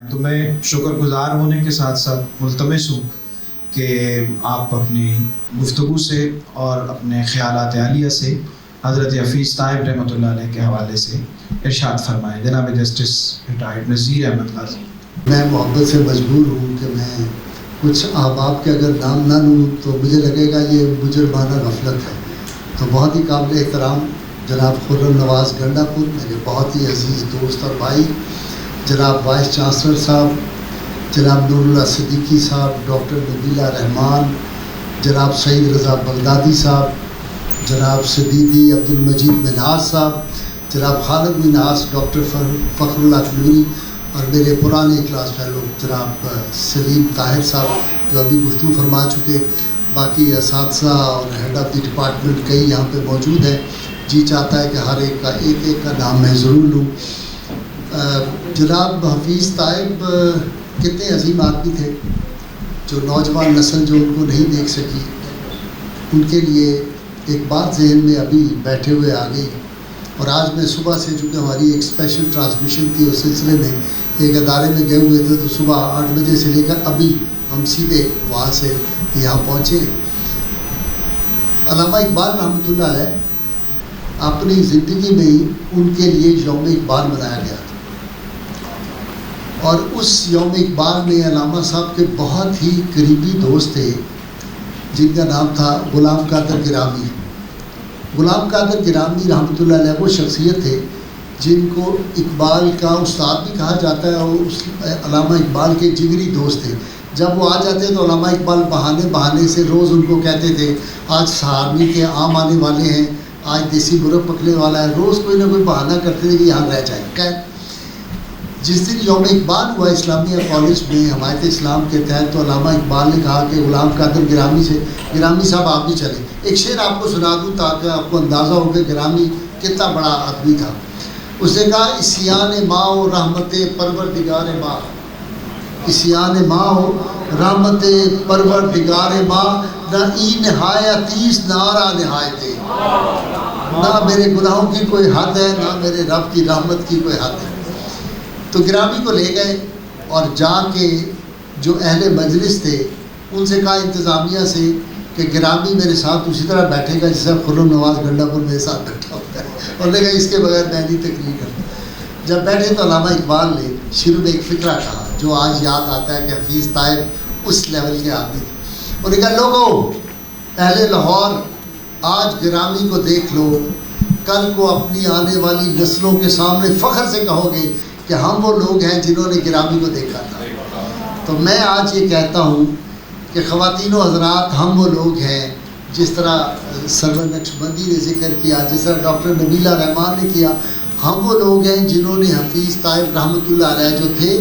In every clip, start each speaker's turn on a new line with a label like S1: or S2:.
S1: تو میں شکر گزار ہونے کے ساتھ ساتھ ملتمس ہوں کہ آپ اپنی گفتگو سے اور اپنے خیالات عالیہ سے حضرت حفیظ طائب رحمۃ اللہ علیہ کے حوالے سے ارشاد فرمائیں. جناب جسٹس ریٹائرڈ نذیر احمد غازی.
S2: میں محبت سے مجبور ہوں کہ میں کچھ احباب کے اگر نام نہ لوں تو مجھے لگے گا یہ مجرمانہ غفلت ہے. تو بہت ہی قابل احترام جناب خرم نواز گنڈا پور، میرے بہت ہی عزیز دوست اور بھائی، جناب وائس چانسلر صاحب جناب نور اللہ صدیقی صاحب، ڈاکٹر نبیلہ رحمان، جناب سعید رضا بغدادی صاحب، جناب سدیدی عبد المجید منہاس صاحب، جناب خالد منہاس، ڈاکٹر فخر اللہ نوری، اور میرے پرانے کلاس فیلو جناب سلیم طاہر صاحب جو ابھی گفتگو فرما چکے. باقی اساتذہ اور ہیڈ آف دی ڈپارٹمنٹ کئی یہاں پہ موجود ہیں. جی چاہتا ہے کہ ہر ایک کا نام میں ضرور لوں. جناب حفیظ طائب کتنے عظیم آدمی تھے، جو نوجوان نسل جو ان کو نہیں دیکھ سکی ان کے لیے ایک بات ذہن میں ابھی بیٹھے ہوئے آ گئی. اور آج میں صبح سے چونکہ ہماری ایک اسپیشل ٹرانسمیشن تھی اس سلسلے میں ایک ادارے میں گئے ہوئے تھے، تو صبح 8 بجے سے لے کر ابھی ہم سیدھے وہاں سے یہاں پہنچے. علامہ اقبال رحمۃ اللہ علیہ اپنی زندگی میں ہی ان کے لیے یوم اقبال منایا گیا تھا، اور اس یوم اقبال میں علامہ صاحب کے بہت ہی قریبی دوست تھے جن کا نام تھا غلام قادر گرامی. غلام قادر گرامی رحمۃ اللہ علیہ وہ شخصیت تھے جن کو اقبال کا استاد بھی کہا جاتا ہے، اور اس علامہ اقبال کے جگری دوست تھے. جب وہ آ جاتے تو علامہ اقبال بہانے سے روز ان کو کہتے تھے آج سہارنی کے عام آنے والے ہیں، آج دیسی مرغ پکنے والا ہے. روز کوئی نہ کوئی بہانہ کرتے تھے کہ یہاں رہ جائیں. جس دن یوم اقبال ہوا اسلامیہ کالج میں حمایت اسلام کے تحت، تو علامہ اقبال نے کہا کہ غلام قادر گرامی سے گرامی صاحب آپ بھی چلیں. ایک شعر آپ کو سنا دوں تاکہ آپ کو اندازہ ہو کہ گرامی کتنا بڑا آدمی تھا. اس نے کہا اسیان ماں و رحمت پروردگار ماں، اسیان ماں و رحمت پروردگار ماں، نہ ای نہایتیس نارا نہایت، نہ میرے گناہوں کی کوئی حد ہے نہ میرے رب کی رحمت کی کوئی حد ہے. تو گرامی کو لے گئے اور جا کے جو اہل مجلس تھے ان سے کہا انتظامیہ سے کہ گرامی میرے ساتھ اسی طرح بیٹھے گا جس طرح خرم نواز گنڈا پور میرے ساتھ بیٹھا ہوتا ہے، اور لے گا اس کے بغیر میں نہیں تقریر کرتا. جب بیٹھے تو علامہ اقبال نے شروع میں ایک فقرہ کہا جو آج یاد آتا ہے کہ حفیظ طائب اس لیول کے آدمی تھے. انہوں نے کہا لوگو اہل لاہور، آج گرامی کو دیکھ لو، کل کو اپنی آنے والی نسلوں کے سامنے فخر سے کہو گے کہ ہم وہ لوگ ہیں جنہوں نے گرامی کو دیکھا تھا. تو میں آج یہ کہتا ہوں کہ خواتین و حضرات، ہم وہ لوگ ہیں جس طرح سرور نقشبندی نے ذکر کیا، جس طرح ڈاکٹر نبیلہ رحمان نے کیا. ہم وہ لوگ ہیں جنہوں نے حفیظ طائب رحمۃ اللہ علیہ جو تھے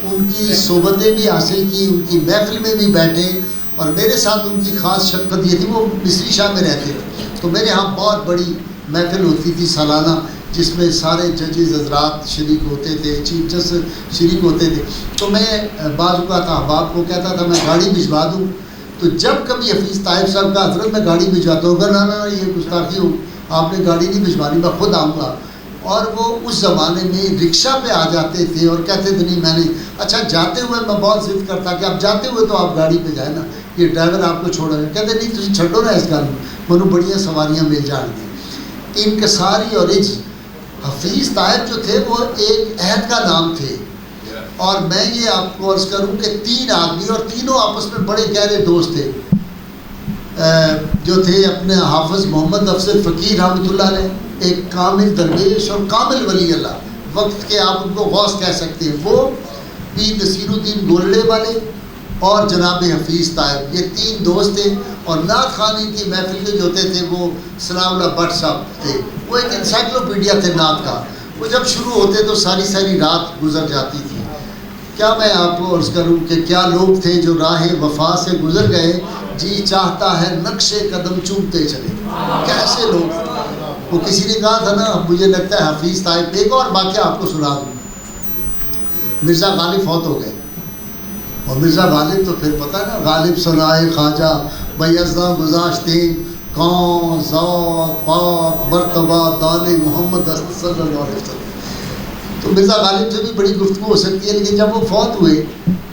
S2: ان کی صحبتیں بھی حاصل کی، ان کی محفل میں بھی بیٹھے، اور میرے ساتھ ان کی خاص شفقت یہ تھی. وہ مصری شاہ میں رہتے تھے تو میرے ہاں بہت بڑی محفل ہوتی تھی سالانہ، جس میں سارے ججز حضرات شریک ہوتے تھے، چیف جسٹس شریک ہوتے تھے. تو میں بعض اوقات احباب کو کہتا تھا میں گاڑی بھجوا دوں. تو جب کبھی حفیظ طائب صاحب کا حضرت میں گاڑی بھجواتا ہوں گا، نہ یہ گستاخی ہو، آپ نے گاڑی نہیں بھجوانی، میں خود آؤں گا. اور وہ اس زمانے میں رکشہ پہ آ جاتے تھے اور کہتے تھے نہیں میں نے اچھا جاتے ہوئے میں بہت ضد کرتا کہ آپ جاتے ہوئے تو آپ گاڑی پہ جائیں نا، یہ ڈرائیور آپ کو چھوڑا ہے. کہتے نہیں تھی چھڈو نا اس گل میں، منو بڑیاں سواریاں مل جان گی. انکساری اور عجز حفیظ طائب جو تھے وہ ایک عہد کا نام تھے. اور میں یہ آپ کو عرض کروں کہ 3 آدمی اور تینوں آپس میں بڑے گہرے دوست تھے، جو تھے اپنے حافظ محمد افضل فقیر رحمۃ اللہ علیہ، ایک کامل درویش اور کامل ولی اللہ، وقت کے آپ ان کو غوث کہہ سکتے ہیں، وہ بھی نصیر الدین گولڑے والے اور جناب حفیظ طائب، یہ 3 دوست تھے. اور نعت خوانی کی محفل کے جو ہوتے تھے وہ سلام اللہ بٹ صاحب تھے، وہ ایک انسائکلوپیڈیا تھے نعت کا. وہ جب شروع ہوتے تو ساری رات گزر جاتی تھی. کیا میں آپ کو عرض کروں کہ کیا لوگ تھے جو راہ وفا سے گزر گئے، جی چاہتا ہے نقش قدم چومتے چلے. کیسے لوگ، وہ کسی نے کہا تھا نا، مجھے لگتا ہے حفیظ طائب. ایک اور واقعہ آپ کو سنا دوں. مرزا غالب فوت ہو گئے، اور مرزا غالب تو پھر پتہ ہے نا، غالب سنائے خواجہ بیزاں گذاشتے کون ذات پاک مرتبہ دان محمد صلی اللہ علیہ وسلم. تو مرزا غالب سے بھی بڑی گفتگو ہو سکتی ہے، لیکن جب وہ فوت ہوئے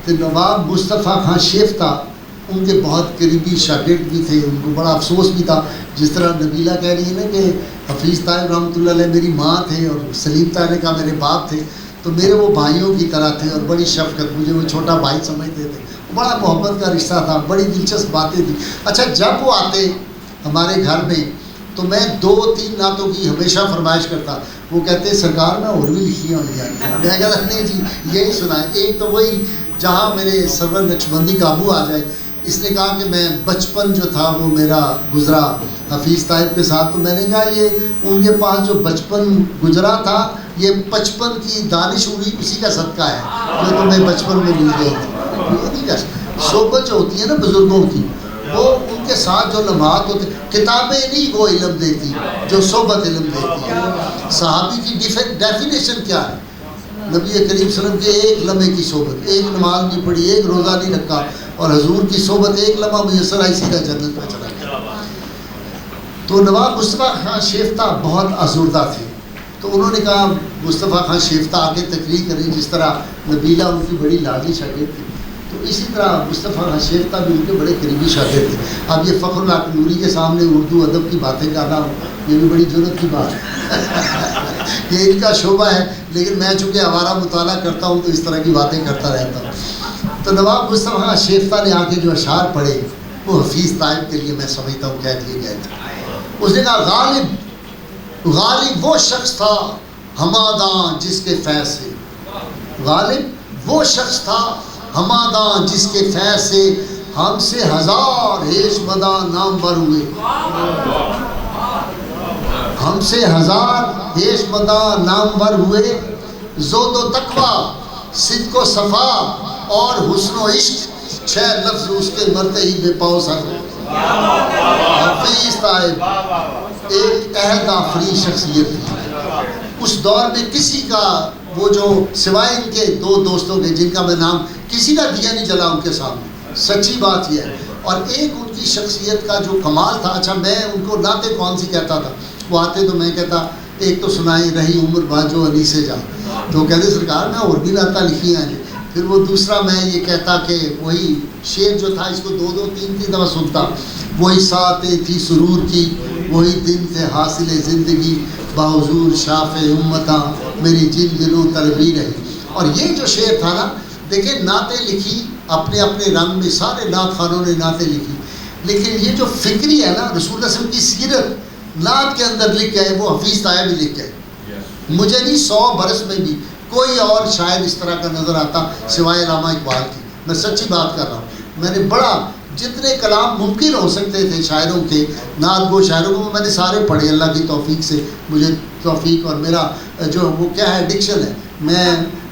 S2: تو نواب مصطفیٰ خان شیفتہ ان کے بہت قریبی شاگرد بھی تھے، ان کو بڑا افسوس بھی تھا. جس طرح نبیلہ کہہ رہی ہے نا کہ حفیظ طاہر رحمۃ اللہ علیہ میری ماں تھے اور سلیم طاہر نے کہا میرے باپ تھے، تو میرے وہ بھائیوں کی طرح تھے اور بڑی شفقت، مجھے وہ چھوٹا بھائی سمجھتے تھے، بڑا محبت کا رشتہ تھا، بڑی دلچسپ باتیں تھیں. اچھا جب وہ آتے ہمارے گھر میں تو میں 2-3 نعتوں کی ہمیشہ فرمائش کرتا. وہ کہتے سرکار میں اور بھی لکھی ہوں یار. میں کہتا نہیں جی یہی سنائیں. ایک تو وہی جہاں میرے سرور نقشبندی قابو آ جائے. اس نے کہا کہ میں بچپن جو تھا وہ میرا گزرا حفیظ طاہر کے ساتھ، تو میں نے کہا یہ ان کے پاس جو بچپن گزرا تھا یہ 55 کی دانش ہوئی اسی کا صدقہ ہے جو تمہیں بچپن میں مل گئی تھی. صحبت جو ہوتی ہے نا بزرگوں کی، وہ ان کے ساتھ جو لمحات ہوتے، کتابیں نہیں وہ علم دیتی جو صحبت علم دیتی ہے. صحابی کی ڈیفینیشن کیا ہے؟ نبی کریم صلی اللہ علیہ وسلم کے ایک لمحے کی صحبت، ایک نماز نہیں پڑھی، ایک روزہ نہیں رکھا، اور حضور کی صحبت ایک لمحہ میسر آئی سیدھا جنت میں چلا گیا. تو نواب مصطفیٰ خان شیفتہ بہت آزردہ تھے، تو انہوں نے کہا مصطفیٰ خان شیفتہ آ کے تقریر کریں. جس طرح نبیلہ ان کی بڑی لاڈلی شاگرد تھی، تو اسی طرح مصطفیٰ خان شیفتہ بھی ان کے بڑے قریبی شاگرد تھے. اب یہ فخر الحق نوری کے سامنے اردو ادب کی باتیں کرنا یہ بھی بڑی ضرورت کی بات ہے. یہ ان کا شعبہ ہے، لیکن میں چونکہ آوارہ مطالعہ کرتا ہوں تو اس طرح کی باتیں کرتا رہتا ہوں. تو نواب مصطفیٰ خان شیفتہ نے آ کے جو اشعار پڑھے وہ حفیظ طاہر کے لیے میں سمجھتا ہوں کہہ دیے گئے تھے. اس نے کہا غالب وہ شخص تھا ہماداں جس کے فیض سے، غالب وہ شخص تھا ہماداں جس کے فیض سے ہم سے 1000 ہیش مداں نامور ہوئے، ہم سے 1000 ہیش مداں نامور ہوئے. زہد و تقویٰ، صدق و صفا اور حسن و عشق 6 لفظ اس کے مرتے ہی بے پاؤ سر. حفیظ طاہر ایک عہد آفرین شخصیت تھی. اس دور میں کسی کا وہ جو سوائے ان کے 2 دوستوں کے جن کا میں نام کسی کا دیا نہیں جلا ان کے سامنے، سچی بات یہ ہے. اور ایک ان کی شخصیت کا جو کمال تھا، اچھا میں ان کو نعتیں کون سی کہتا تھا، وہ آتے تو میں کہتا ایک تو سنائی رہی عمر باجو علی سے جا، تو کہتے سرکار میں اور بھی نعتیں لکھی ہیں. پھر وہ دوسرا میں یہ کہتا کہ وہی شعر جو تھا اس کو 2-3 دفعہ سنتا، وہی ساتیں تھی سرور کی، وہی دن تھے حاصل زندگی، باحضور شاف امتاں میری جن دلوں طلبی رہی. اور یہ جو شعر تھا نا، دیکھیں نعتیں لکھی اپنے اپنے رنگ میں، سارے نعت خانوں نے نعتیں لکھی، لیکن یہ جو فکری ہے نا رسول اللہ صلی اللہ علیہ وسلم کی سیرت نعت کے اندر لکھ گئے، وہ حفیظ طاہر بھی لکھ گئے. مجھے نہیں 100 برس میں بھی کوئی اور شاعر اس طرح کا نظر آتا سوائے علامہ اقبال کی. میں سچی بات کر رہا ہوں. میں نے بڑا جتنے کلام ممکن ہو سکتے تھے شاعروں کے، نعت گو شاعروں کو میں نے سارے پڑھے اللہ کی توفیق سے. مجھے توفیق اور میرا جو وہ کیا ہے ایڈکشن ہے، میں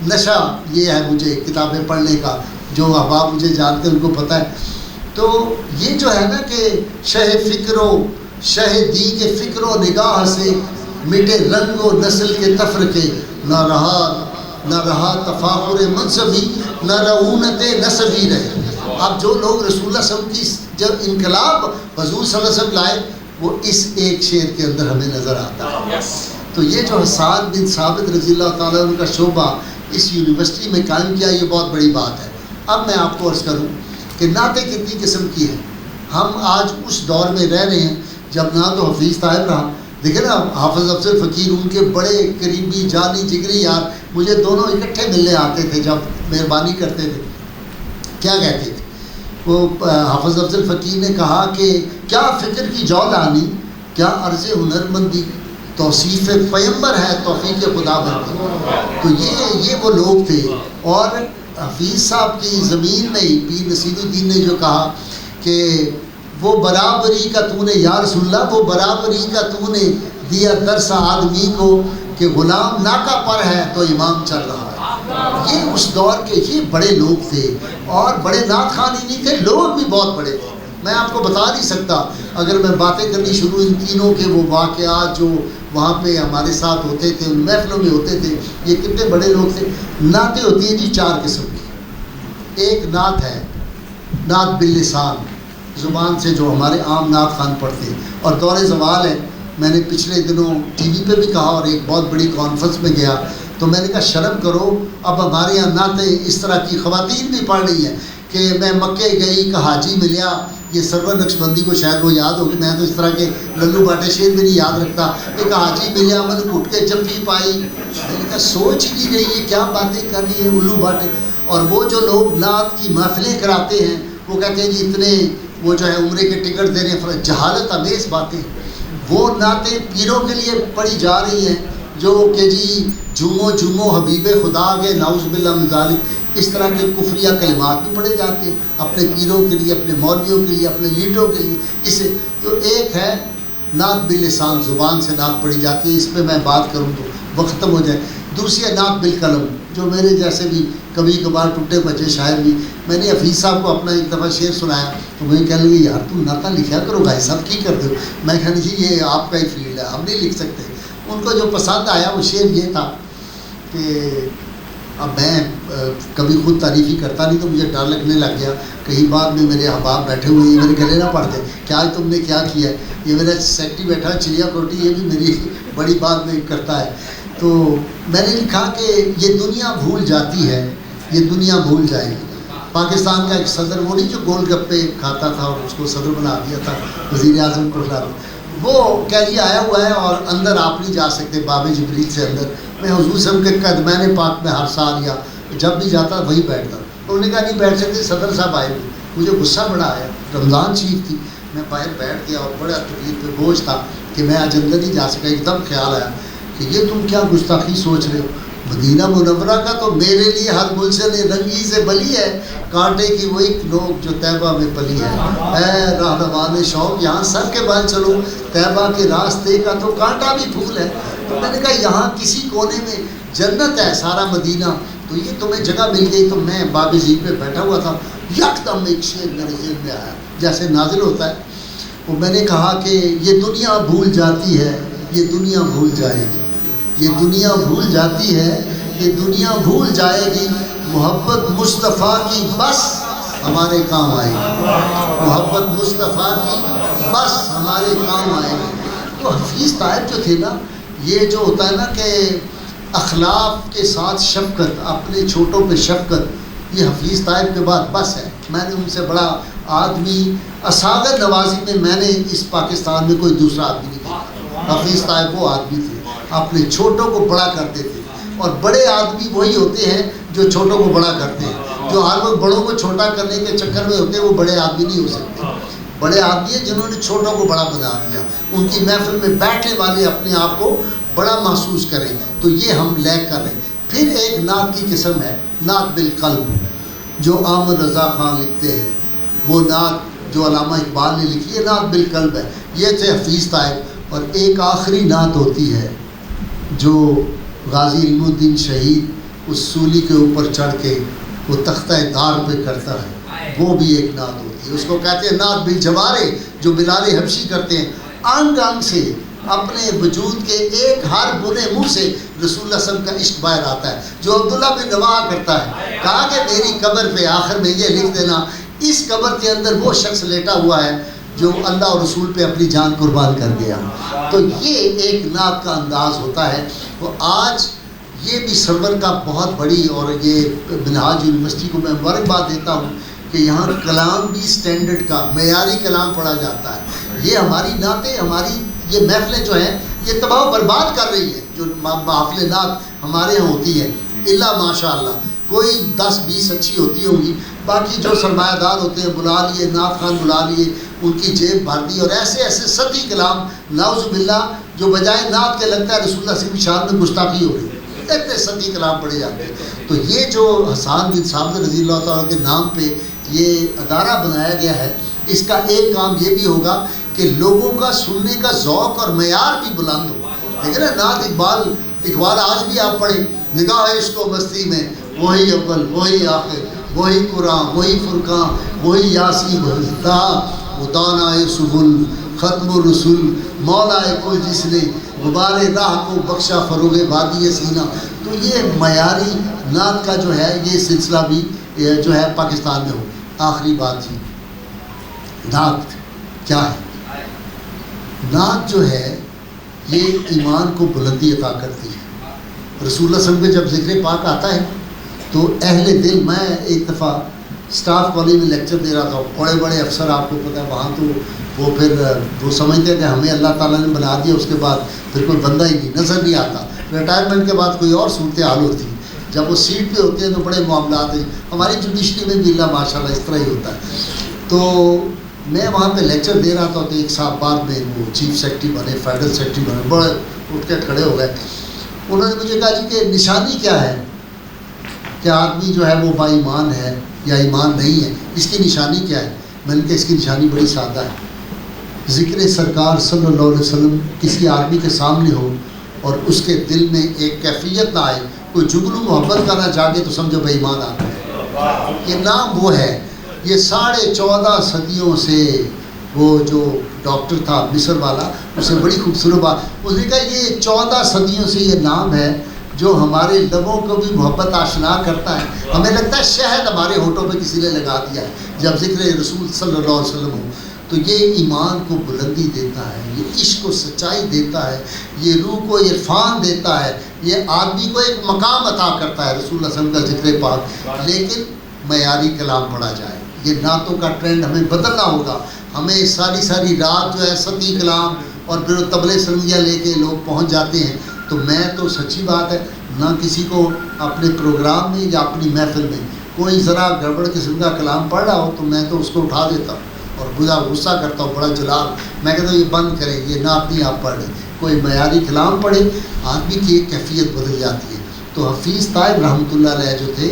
S2: نشہ یہ ہے مجھے کتابیں پڑھنے کا، جو احباب مجھے جانتے ہیں ان کو پتہ ہے. تو یہ جو ہے نا کہ شہ فکر و شہ دی کے فکر و نگاہ سے مٹے رنگ و نسل کے تفرقے، نہ رہا تفاخر منصبی، نہ رعونت نسبی رہے. اب جو لوگ رسول اللہ صلی اللہ علیہ وسلم کی جب انقلاب حضور صلی اللہ علیہ وسلم لائے وہ اس ایک شعر کے اندر ہمیں نظر آتا ہے. تو یہ جو حسان بن ثابت رضی اللہ تعالیٰ عنہ کا شعبہ اس یونیورسٹی میں قائم کیا، یہ بہت بڑی بات ہے. اب میں آپ کو عرض کروں کہ نعتیں کتنی قسم کی ہیں. ہم آج اس دور میں رہ رہے ہیں جب نہ تو حفیظ طاہر رہا، دیکھیں نا حافظ افضل فقیر ان کے بڑے قریبی جانی جگری یار، مجھے دونوں اکٹھے ملنے آتے تھے جب مہربانی کرتے تھے. کیا کہتے تھے وہ حافظ افضل فقیر نے کہا کہ کیا فکر کی جولانی، کیا عرض ہنرمندی، توصیف پیمبر ہے توفیق خدا بندی. تو یہ وہ لوگ تھے. اور حفیظ صاحب کی زمین میں پیر نصیر الدین نے جو کہا کہ وہ برابری کا تو نے یا رسول اللہ، وہ برابری کا تو نے دیا درس آدمی کو کہ غلام ناکہ پر ہے تو امام چل رہا ہے. یہ اس دور کے یہ بڑے لوگ تھے، اور بڑے نعت خوان ہی نہیں تھے، لوگ بھی بہت بڑے تھے. میں آپ کو بتا نہیں سکتا اگر میں باتیں کرنی شروع ان تینوں کے وہ واقعات جو وہاں پہ ہمارے ساتھ ہوتے تھے، ان محفلوں میں ہوتے تھے، یہ کتنے بڑے لوگ تھے. نعتیں ہوتی ہیں جی 4 قسم کی. ایک نعت ہے نعت باللسان، زبان سے جو ہمارے عام نعت خوان پڑھتے ہیں. اور دور زوال ہے، میں نے پچھلے دنوں ٹی وی پہ بھی کہا اور ایک بہت بڑی کانفرنس میں گیا تو میں نے کہا شرم کرو، اب ہمارے یہاں نعتیں اس طرح کی خواتین بھی پڑھ رہی ہیں کہ میں مکے گئی کہ حاجی ملیا، یہ سرور نقشبندی کو شاید وہ یاد ہوگی، میں تو اس طرح کے للو باٹے شعر بھی نہیں یاد رکھتا، ایک حاجی ملیا من گھٹ کے جفی پائی، میں نے کہا سوچ ہی نہیں رہی ہے کیا باتیں کر رہی ہے الو باٹے۔ اور وہ جو لوگ نعت کی محفلیں کراتے ہیں وہ کہتے ہیں جی اتنے وہ جو ہے عمرے کے ٹکٹ دے رہے ہیں، جہالت امیز باتیں۔ وہ نعتیں پیروں کے لیے پڑھی جا رہی ہیں جو کہ جی جھومو جھومو حبیب خدا کے نعوذ باللہ من ذالک، اس طرح کے کفریہ کلمات بھی پڑھے جاتے ہیں اپنے پیروں کے لیے، اپنے مولویوں کے لیے، اپنے لیڈروں کے لیے۔ اسے تو ایک ہے نعت باللسان، زبان سے نعت پڑھی جاتی ہے، اس پہ میں بات کروں تو وقت ختم ہو جائے۔ دوسری ہے نعت بالقلم، جو میرے جیسے بھی کبھی کبھار ٹوٹے بچے شاعر بھی، میں نے حفیظ صاحب کو اپنا ایک دفعہ شعر سنایا تو مجھے کہنے لگے یار تم نعتیں لکھا کرو بھائی صاحب کی کرتے ہو، میں کہا جی یہ آپ کا ہی فیلڈ ہے، ہم نہیں لکھ سکتے۔ ان کو جو پسند آیا وہ شعر یہ تھا کہ اب میں کبھی خود تعریف ہی کرتا نہیں تو مجھے ڈر لگنے لگ گیا کہیں بعد میں میرے احباب بیٹھے ہوئے ہیں میرے گلے نہ پڑ جائے کہ آج تم نے کیا کیا ہے، یہ میرا سیکٹری بیٹھا چڑیا کوٹی یہ بھی میری بڑی بات میں کرتا ہے۔ تو میں نے لکھا کہ یہ دنیا بھول جاتی ہے، یہ دنیا بھول جائے گی۔ پاکستان کا ایک صدر، وہ نہیں جو گول گپے کھاتا تھا اور اس کو صدر بنا دیا تھا وزیر اعظم کو کھلا دیا، وہ کہہ آیا ہوا ہے اور اندر آپ نہیں جا سکتے باب جبریل سے اندر۔ میں حضور صاحب کے قدمین پاک میں ہر سال یا جب بھی جاتا وہی بیٹھتا، تو انہوں نے کہا نہیں بیٹھ سکتے، صدر صاحب آئے ہوئے۔ مجھے غصہ بڑا آیا، رمضان شریف تھی، میں باہر بیٹھ گیا اور بڑا تکلیف پہ بوجھ تھا کہ میں آج اندر نہیں جا سکا۔ ایک دم خیال آیا کہ یہ تم کیا گستاخی سوچ رہے ہو، مدینہ منورہ کا تو میرے لیے ہر گلشن رنگی سے بلی ہے، کانٹے کی وہی لوگ جو طیبہ میں پلی ہے، اے رہنمان شوق یہاں سر کے بال چلو، طیبہ کے راستے کا تو کانٹا بھی پھول ہے۔ تو میں نے کہا یہاں کسی کونے میں جنت ہے سارا مدینہ، تو یہ تمہیں جگہ مل گئی۔ تو میں باب جیب پہ بیٹھا ہوا تھا، یکدم ایک شعر میرے ذہن میں آیا جیسے نازل ہوتا ہے، وہ میں نے کہا کہ یہ دنیا بھول جاتی ہے، یہ دنیا بھول جائے گی، یہ دنیا بھول جاتی ہے، یہ دنیا بھول جائے گی، محبت مصطفیٰ کی بس ہمارے کام آئے گی، محبت مصطفیٰ کی بس ہمارے کام آئے گی۔ تو حفیظ طائب جو تھے نا، یہ جو ہوتا ہے نا کہ اخلاق کے ساتھ شفقت، اپنے چھوٹوں پہ شفقت، یہ حفیظ طائب کے بعد بس ہے۔ میں نے ان سے بڑا آدمی اساگر نوازی میں نے اس پاکستان میں کوئی دوسرا آدمی نہیں دیکھا۔ حفیظ طائب وہ آدمی تھے، اپنے چھوٹوں کو بڑا کرتے تھے، اور بڑے آدمی وہی ہوتے ہیں جو چھوٹوں کو بڑا کرتے ہیں۔ جو ہر وقت بڑوں کو چھوٹا کرنے کے چکر میں ہوتے ہیں وہ بڑے آدمی نہیں ہو سکتے۔ بڑے آدمی ہیں جنہوں نے چھوٹوں کو بڑا بنا دیا، ان کی محفل میں بیٹھنے والے اپنے آپ کو بڑا محسوس کریں، تو یہ ہم لیک کر رہے ہیں۔ پھر ایک نعت کی قسم ہے نعت بالقلب، جو عامر رضا خان لکھتے ہیں، وہ نعت جو علامہ اقبال نے لکھی ہے نعت بالقلب ہے، یہ تھے حفیظ طائب۔ اور ایک آخری نعت ہوتی ہے جو غازی علم الدین شہید اس سولی کے اوپر چڑھ کے وہ تختہ دار پہ کرتا ہے، وہ بھی ایک نعت ہوتی ہے، اس کو کہتے ہیں نعت بالجوارے، جو بلال حبشی کرتے ہیں۔ انگ انگ سے اپنے وجود کے ایک ہر بنے منہ سے رسول اللہ صلی اللہ علیہ وسلم کا عشق باہر آتا ہے، جو عبداللہ بن رواحہ کرتا ہے، کہا کہ میری قبر پہ آخر میں یہ لکھ دینا اس قبر کے اندر وہ شخص لیٹا ہوا ہے جو اللہ اور رسول پہ اپنی جان قربان کر گیا۔ تو یہ ایک نعت کا انداز ہوتا ہے۔ تو آج یہ بھی سرور کا بہت بڑی، اور یہ منہاج یونیورسٹی کو میں مبارکباد دیتا ہوں کہ یہاں کلام بھی سٹینڈرڈ کا معیاری کلام پڑھا جاتا ہے۔ یہ ہماری نعتیں، ہماری یہ محفلیں جو ہیں یہ تباہ و برباد کر رہی ہیں، جو محفل نعت ہمارے یہاں ہوتی ہے، اللہ ماشاء اللہ کوئی 10-20 اچھی ہوتی ہوں گی، باقی جو سرمایہ دار ہوتے ہیں بلا لیے، نعت خان بلا لیے، ان کی جیب بھر دی، اور ایسے ایسے سطحی کلام نعوذ باللہ جو بجائے نعت کے لگتا ہے رسول اللہ کی شان میں گستاخی ہو رہی ہے، اتنے سطحی کلام پڑھے جاتے ہیں۔ تو یہ جو حسان بن ثابت رضی اللہ تعالیٰ کے نام پہ یہ ادارہ بنایا گیا ہے، اس کا ایک کام یہ بھی ہوگا کہ لوگوں کا سننے کا ذوق اور معیار بھی بلند ہو۔ لیکن نعت اقبال آج بھی آپ پڑھیں، نگاہ عشق و مستی میں وہی اول وہی آخر، وہی قرآن وہی فرقان وہی یاسین وہ دانا سبل ختم الرسول مولا کل جس نے غبار راہ کو بخشا فروغ وادی سینہ۔ تو یہ معیاری نعت کا جو ہے یہ سلسلہ بھی جو ہے پاکستان میں ہو۔ آخری بات تھی نعت کیا ہے؟ نعت جو ہے یہ ایمان کو بلندی عطا کرتی ہے، رسول اللہ صلی اللہ علیہ وسلم پہ جب ذکر پاک آتا ہے تو اہل دل، میں ایک دفعہ اسٹاف کالج میں لیکچر دے رہا تھا، بڑے بڑے افسر آپ کو پتہ ہے وہاں تو وہ پھر وہ سمجھتے ہیں کہ ہمیں اللہ تعالیٰ نے بنا دیا، اس کے بعد پھر کوئی بندہ ہی نہیں نظر نہیں آتا، ریٹائرمنٹ کے بعد کوئی اور صورتحال ہوتی ہے، جب وہ سیٹ پہ ہوتے ہیں تو بڑے معاملات ہیں، ہماری جوڈیشری میں بھی اللہ ماشاء اللہ اس طرح ہی ہوتا ہے۔ تو میں وہاں پہ لیکچر دے رہا تھا تو ایک صاحب بعد میں وہ چیف سیکرٹری بنے، فیڈرل سیکرٹری بنے، بڑے اٹھ کے کھڑے ہو گئے، انہوں نے مجھے کہا جی کہ نشانی کیا ہے کہ آدمی جو ہے وہ با ایمان ہے یا ایمان نہیں ہے، اس کی نشانی کیا ہے؟ میں نے کہا اس کی نشانی بڑی سادہ ہے، ذکر سرکار صلی اللہ علیہ وسلم کسی آدمی کے سامنے ہو اور اس کے دل میں ایک کیفیت نہ آئے، کوئی جگلو محبت کا نہ جاگے تو سمجھو بے ایمان آدمی ہے۔ یہ نام وہ ہے، یہ 14.5 صدیوں سے وہ جو ڈاکٹر تھا مصر والا، اسے بڑی خوبصورت بات اس نے کہا، یہ 14 صدیوں سے یہ نام ہے جو ہمارے لبوں کو بھی محبت آشنا کرتا ہے، ہمیں لگتا ہے شہد ہمارے ہونٹوں پہ کسی نے لگا دیا ہے جب ذکر رسول صلی اللہ علیہ وسلم ہو، تو یہ ایمان کو بلندی دیتا ہے، یہ عشق و سچائی دیتا ہے، یہ روح کو عرفان دیتا ہے، یہ آدمی کو ایک مقام عطا کرتا ہے رسول اللہ صلی اللہ علیہ وسلم کا ذکر پاک۔ لیکن معیاری کلام پڑھا جائے، یہ نعتوں کا ٹرینڈ ہمیں بدلنا ہوگا، ہمیں ساری رات جو ہے ستی کلام اور پھر طبلے سرنگیاں لے کے لوگ پہنچ جاتے ہیں۔ تو میں تو سچی بات ہے نہ کسی کو اپنے پروگرام میں یا اپنی محفل میں کوئی ذرا گڑبڑ قسم کا کلام پڑھ رہا ہو تو میں تو اس کو اٹھا دیتا ہوں اور بڑا غصہ کرتا ہوں، بڑا جلال، میں کہتا ہوں یہ بند کریں، یہ نعت نہیں آپ پڑھیں، کوئی معیاری کلام پڑھے، آدمی کی ایک کیفیت بدل جاتی ہے۔ تو حفیظ طائب رحمۃ اللہ علیہ جو تھے،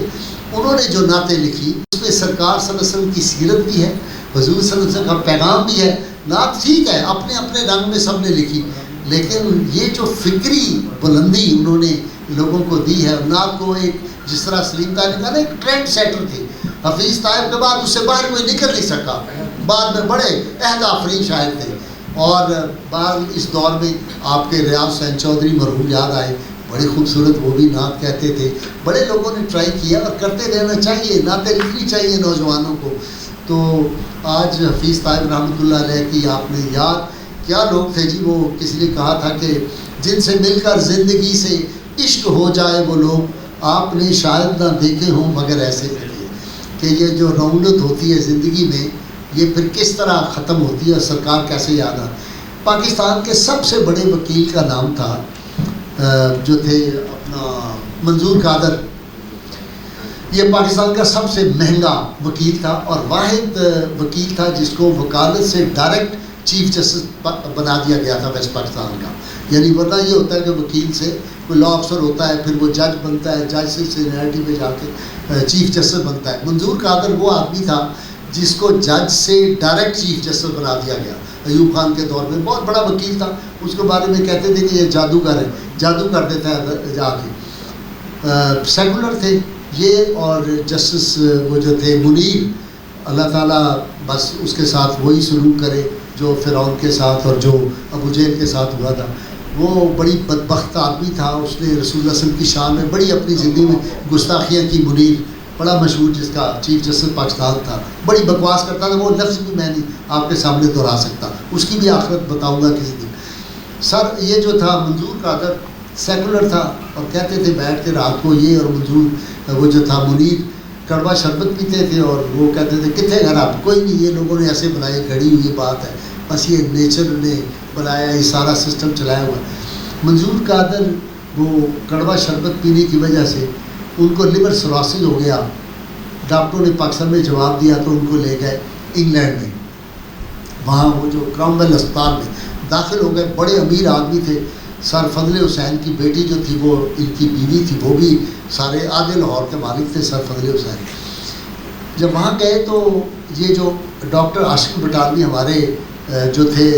S2: انہوں نے جو نعتیں لکھی اس میں سرکار صلی اللہ علیہ وسلم کی سیرت بھی ہے، حضور صلی اللہ علیہ وسلم کا پیغام بھی ہے، نعت ٹھیک ہے اپنے اپنے رنگ میں سب نے لکھی، لیکن یہ جو فکری بلندی انہوں نے لوگوں کو دی ہے، نعت کو ایک جس طرح سلیم طاہر نے کہا نا ایک ٹرینڈ سیٹر تھے، حفیظ طائب کے بعد اس سے باہر کوئی نکل نہیں سکا، بعد میں بڑے عہد آفرین شاعر تھے۔ اور بعد اس دور میں آپ کے ریاض حسین چودھری مرحوم یاد آئے، بڑے خوبصورت وہ بھی نعت کہتے تھے، بڑے لوگوں نے ٹرائی کیا اور کرتے رہنا چاہیے، نعتیں لکھنی چاہیے نوجوانوں کو۔ تو آج حفیظ طائب رحمۃ اللہ علیہ کی آپ نے یاد، کیا لوگ تھے جی، وہ کسی نے کہا تھا کہ جن سے مل کر زندگی سے عشق ہو جائے وہ لوگ آپ نے شاید نہ دیکھے ہوں مگر ایسے دیکھے، کہ یہ جو رونق ہوتی ہے زندگی میں یہ پھر کس طرح ختم ہوتی ہے، سرکار کیسے یاد آ۔ پاکستان کے سب سے بڑے وکیل کا نام تھا جو تھے اپنا منظور قادر، یہ پاکستان کا سب سے مہنگا وکیل تھا اور واحد وکیل تھا جس کو وکالت سے ڈائریکٹ چیف جسٹس بنا دیا گیا تھا ویسٹ پاکستان کا، یعنی ورنہ یہ ہوتا ہے کہ وکیل سے کوئی لا افسر ہوتا ہے پھر وہ جج بنتا ہے، جج سے سینیئرٹی پہ جا کے چیف جسٹس بنتا ہے۔ منظور قادر وہ آدمی تھا جس کو جج سے ڈائریکٹ چیف جسٹس بنا دیا گیا، ایوب خان کے دور میں بہت بڑا وکیل تھا، اس کے بارے میں کہتے تھے کہ یہ جادوگر ہے، جادو کر دیتا ہے جا کے۔ سیکولر تھے یہ، اور جسٹس وہ جو تھے منیر، اللہ تعالیٰ بس اس کے ساتھ وہی سلوک کرے جو فرعون کے ساتھ اور جو ابو جہل کے ساتھ ہوا تھا۔ وہ بڑی بدبخت آدمی تھا، اس نے رسول اللہ صلی اللہ علیہ وسلم کی شان میں بڑی اپنی زندگی میں گستاخیاں کی۔ منیر بڑا مشہور جس کا چیف جسٹس پاکستان تھا، بڑی بکواس کرتا تھا، وہ لفظ بھی میں نہیں آپ کے سامنے دہرا سکتا، اس کی بھی آخرت بتاؤں گا کسی دن۔ سر یہ جو تھا منظور قادر سیکولر تھا اور کہتے تھے بیٹھ کے رات کو یہ، اور منظور وہ جو تھا منیر کڑوا شربت پیتے تھے اور وہ کہتے تھے کتنے گھر آپ، کوئی نہیں، یہ لوگوں نے ایسے بنائے، گھڑی ہوئی بات ہے، بس یہ نیچر نے بنایا، یہ سارا سسٹم چلایا ہوا۔ منظور قادر وہ کڑوا شربت پینے کی وجہ سے ان کو لیور سروسز ہو گیا، ڈاکٹروں نے پاکستان میں جواب دیا تو ان کو لے گئے انگلینڈ میں، وہاں وہ جو کرامویل اسپتال میں داخل ہو گئے، بڑے امیر آدمی تھے۔ سر فضل حسین کی بیٹی جو تھی وہ ان کی بیوی تھی، وہ بھی سارے آدھے لاہور کے مالک تھے سر فضل حسین۔ جب وہاں گئے تو یہ جو ڈاکٹر عاشق بٹالوی ہمارے جو تھے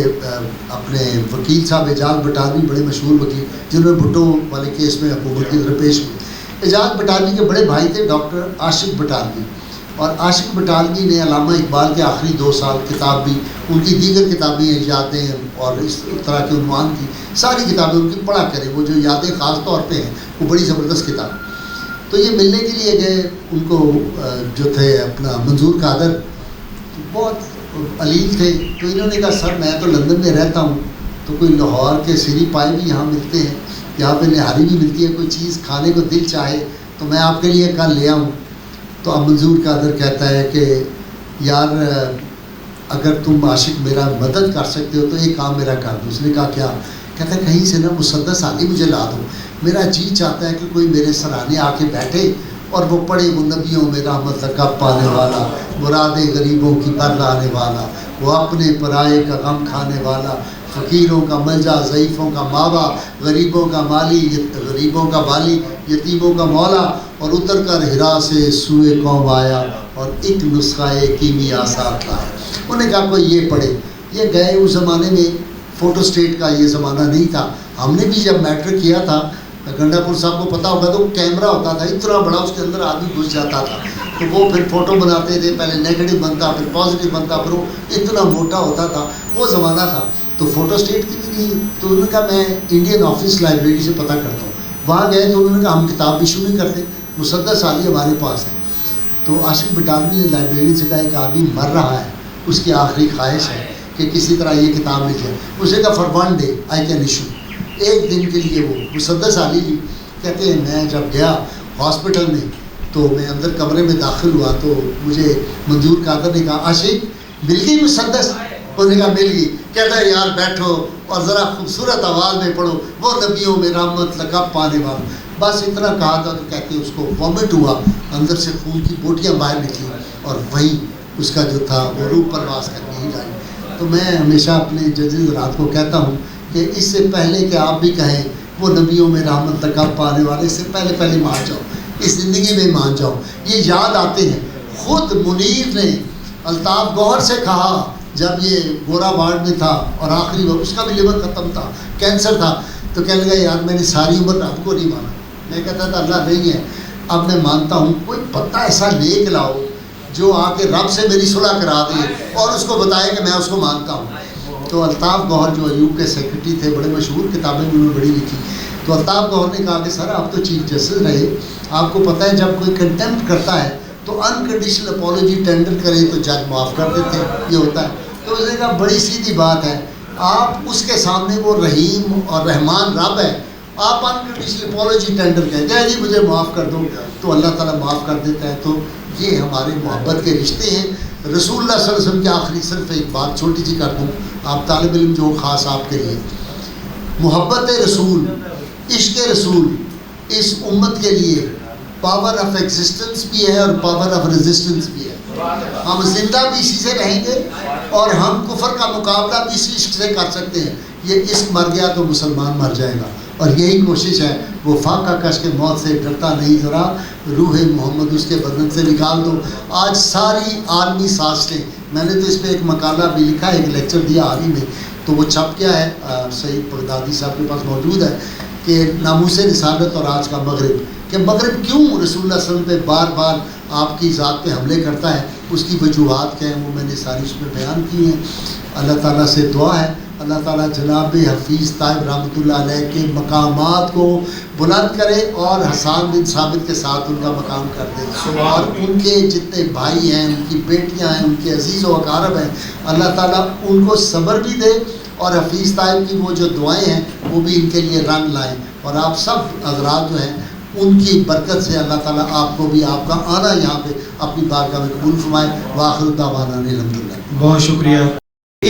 S2: اپنے وکیل صاحب اعجاز بٹالوی، بڑے مشہور وکیل جنہوں نے بھٹو والے کیس میں حکومت کی درپیش ہوئی، اعجاز بٹالوی کے بڑے بھائی تھے ڈاکٹر عاشق بٹالوی، اور عاشق بٹالوی نے علامہ اقبال کے آخری 2 سال کتاب بھی، ان کی دیگر کتابیں یادیں اور اس طرح کے عنوان کی ساری کتابیں ان کی پڑھا کریں، وہ جو یادیں خاص طور پہ ہیں وہ بڑی زبردست کتاب۔ تو یہ ملنے کے لیے گئے، ان کو جو تھے اپنا منظور قادر بہت علیل تھے، تو انہوں نے کہا سر میں تو لندن میں رہتا ہوں، تو کوئی لاہور کے سری پائے بھی یہاں ملتے ہیں، یہاں پہ نہاری بھی ملتی ہے، کوئی چیز کھانے کو دل چاہے تو میں آپ کے لیے کل لے آؤں. تو اب منظور قادر کہتا ہے کہ یار اگر تم عاشق میرا مدد کر سکتے ہو تو ایک کام میرا کر دو. اس نے کہا کیا؟ کہتا ہے کہیں سے نا مسدس علی مجھے لا دو، میرا جی چاہتا ہے کہ کوئی میرے سرانے آ کے بیٹھے اور وہ پڑھے وہ نبیوں میں رحمت لقب پانے والا، مراد غریبوں کی پر لانے والا، وہ اپنے پرائے کا غم کھانے والا، فقیروں کا ملجا، ضعیفوں کا ماوا، غریبوں کا بالی، یتیموں کا مولا، اور اتر کر ہرا سے سوئے قوم آیا اور ایک نسخہ کیمیا ساتھ لایا. انہوں نے کہا کوئی یہ پڑھے. یہ گئے اس زمانے میں فوٹو اسٹیٹ کا یہ زمانہ نہیں تھا. ہم نے بھی جب میٹرک کیا تھا، گنڈا پور صاحب کو پتہ ہوگا، تو کیمرہ ہوتا تھا اتنا بڑا، اس کے اندر آدمی گھس جاتا تھا تو وہ پھر فوٹو بناتے تھے، پہلے نیگیٹو بنتا پھر پازیٹیو بنتا، پھر وہ اتنا موٹا ہوتا تھا. وہ زمانہ تھا تو فوٹو اسٹیٹ کی بھی نہیں. تو انہوں نے کہا میں انڈین آفس لائبریری سے پتہ کرتا ہوں. وہاں گئے تو انہوں نے کہا ہم کتاب بھی شروع نہیں کرتے، مسدس علی ہمارے پاس ہے. تو عاشق بٹالوی نے لائبریری سے کہا ایک آدمی مر رہا ہے، اس کی آخری خواہش ہے کہ کسی طرح یہ کتاب لکھ جائے. اسے کہا for one day I can issue, ایک دن کے لیے وہ مسدس علی جی کہتے ہیں میں جب گیا ہاسپٹل میں تو میں اندر کمرے میں داخل ہوا تو مجھے منظور قادر نے کہا عاشق مل گئی مسدس؟ انہوں نے کہا مل گئی. کہتا ہے یار بیٹھو اور ذرا خوبصورت آواز میں پڑھو وہ نبیوں میں رحمت لقب پانے والا. بس اتنا کہا تھا تو کہتے اس کو وامٹ ہوا، اندر سے خون کی بوٹیاں باہر نکلی اور وہیں اس کا جو تھا وہ روح پرواز کر کے ہی جائے. تو میں ہمیشہ اپنے ججز حضرات کو کہتا ہوں کہ اس سے پہلے کہ آپ بھی کہیں وہ نبیوں میں رحمت لقب پانے والے، اس سے پہلے مان جاؤ، اس زندگی میں مان جاؤ. یہ یاد آتے ہیں. خود منیر نے الطاف گوہر سے کہا جب یہ گورا وارڈ میں تھا اور آخری وقت اس کا بھی لیور ختم تھا، کینسر تھا، تو کہنے لگا یار میں نے ساری عمر رب کو نہیں مانا. میں کہتا تھا اللہ نہیں ہے، اب میں مانتا ہوں. کوئی پتہ ایسا نیک لاؤ جو آ کے رب سے میری صلح کرا دے اور اس کو بتائے کہ میں اس کو مانتا ہوں. تو الطاف گوہر جو ایوب کے سیکرٹری تھے، بڑے مشہور کتابیں بھی انہوں نے بڑی لکھی. تو الطاف گوہر نے کہا کہ سر آپ تو چیف جسٹس رہے، آپ کو پتہ ہے جب کوئی کنٹمپٹ کرتا ہے تو انکنڈیشنل اپالوجی ٹینڈر کرے تو جج معاف کر دیتے ہیں، یہ ہوتا ہے. تو اس نے کہا بڑی سیدھی بات ہے، آپ اس کے سامنے وہ رحیم اور رحمان رب ہے، آپ انکنڈیشنل اپالوجی ٹینڈر کہتے ہیں جی مجھے معاف کر دو تو اللہ تعالیٰ معاف کر دیتا ہے. تو یہ ہمارے محبت کے رشتے ہیں. رسول اللہ صلی اللہ علیہ وسلم کے آخری صرف ایک بات چھوٹی سی کر دوں، آپ طالب علم جو خاص آپ کے لیے، محبت رسول، عشق رسول اس امت کے لیے پاور آف ایگزسٹنس بھی ہے اور پاور آف ریزسٹنس بھی ہے. ہم زندہ بھی اسی سے رہیں گے اور ہم کفر کا مقابلہ بھی اسی عشق سے کر سکتے ہیں. یہ عشق مر گیا تو مسلمان مر جائے گا، اور یہی کوشش ہے. وہ فاقہ کش کے موت سے ڈرتا نہیں، ذرا روح محمد اس کے بدن سے نکال دو. آج ساری عالمی سازشیں، میں نے تو اس پہ ایک مقالہ بھی لکھا ہے، ایک لیکچر دیا حال ہی میں، تو وہ چھپ گیا ہے، سعید بغدادی صاحب کے پاس موجود ہے، کہ ناموس رسالت اور آج کا مغرب، کہ مغرب کیوں رسول اللہ صلی اللہ علیہ وسلم پہ بار بار آپ کی ذات پہ حملے کرتا ہے، اس کی وجوہات کیا ہیں وہ میں نے ساری اس میں بیان کی ہیں. اللہ تعالیٰ سے دعا ہے اللہ تعالیٰ جناب حفیظ طائب رحمۃ اللہ علیہ کے مقامات کو بلند کرے اور حسان بن ثابت کے ساتھ ان کا مقام کر دے، اور ان کے جتنے بھائی ہیں، ان کی بیٹیاں ہیں، ان کے عزیز و اقارب ہیں، اللہ تعالیٰ ان کو صبر بھی دے، اور حفیظ طائب کی وہ جو دعائیں ہیں وہ بھی ان کے لیے رنگ لائیں. اور آپ سب حضرات جو ہیں ان کی برکت سے اللہ تعالیٰ آپ کو بھی آپ کا آنا یہاں پہ اپنی بارگاہ میں قبول فرمائے. وآخر دعوانا الحمدللہ.
S1: بہت شکریہ.